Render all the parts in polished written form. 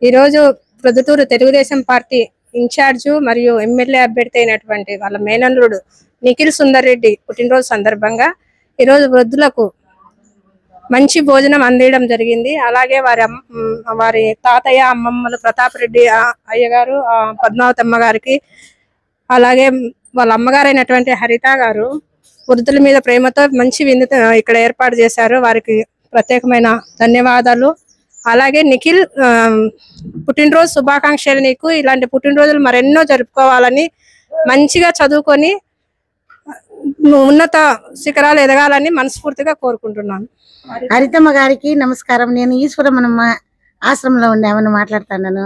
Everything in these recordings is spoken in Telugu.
ఈరోజు ప్రొద్దుటూరు తెలుగుదేశం పార్టీ ఇన్ఛార్జు మరియు ఎమ్మెల్యే అభ్యర్థి అయినటువంటి వాళ్ళ మేనల్లుడు నిఖిల్ సుందర్ రెడ్డి పుట్టినరోజు సందర్భంగా ఈరోజు వృద్ధులకు మంచి భోజనం అందించడం జరిగింది. అలాగే వారి తాతయ్య అమ్మమ్మలు ప్రతాప్ రెడ్డి అయ్యగారు, పద్మావతమ్మ గారికి, అలాగే వాళ్ళ అమ్మగారైనటువంటి హరిత గారు వృద్ధుల మీద ప్రేమతో మంచి విందు ఇక్కడ ఏర్పాటు చేశారు. వారికి ప్రత్యేకమైన ధన్యవాదాలు. అలాగే నిఖిల్ పుట్టినరోజు శుభాకాంక్షలు. నీకు ఇలాంటి పుట్టినరోజులు మరెన్నో జరుపుకోవాలని, మంచిగా చదువుకొని ఉన్నత శిఖరాలు ఎదగాలని మనస్ఫూర్తిగా కోరుకుంటున్నాను. హరితమ్మ గారికి నమస్కారం. నేను ఈశ్వరమ్మ ఆశ్రమంలో ఉండేమని మాట్లాడుతున్నాను.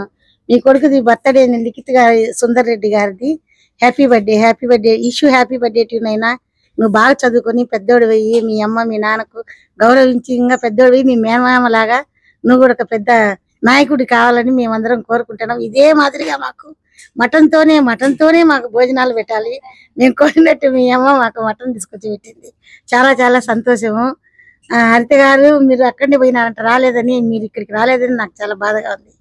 మీ కొడుకుది బర్త్డే లిఖిత్ గారి సుందర్ రెడ్డి గారిది. Happy birthday, happy birthday. Issue happy birthday to నైనా. నువ్వు బాగా చదువుకొని పెద్దోడు పోయి మీ అమ్మ మీ నాన్నకు గౌరవించి ఇంకా పెద్దోడు పోయి మీ మేనమామలాగా నువ్వు కూడా ఒక పెద్ద నాయకుడి కావాలని మేమందరం కోరుకుంటున్నాం. ఇదే మాదిరిగా మాకు మటన్తోనే మాకు భోజనాలు పెట్టాలి. మేము కోరినట్టు మీ అమ్మ మాకు మటన్ తీసుకొచ్చి పెట్టింది. చాలా చాలా సంతోషము. హరిత గారు మీరు అక్కడిని పోయినారంట, రాలేదని, మీరు ఇక్కడికి రాలేదని నాకు చాలా బాధగా ఉంది.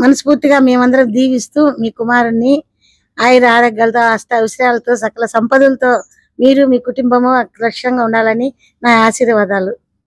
మనస్ఫూర్తిగా మేమందరం దీవిస్తూ మీ కుమారుణ్ణి ఆయుర ఆరోగ్యాలతో అష్టైశ్వర్యాలతో సకల సంపదలతో మీరు మీ కుటుంబము లక్ష్యంగా ఉండాలని నా ఆశీర్వాదాలు.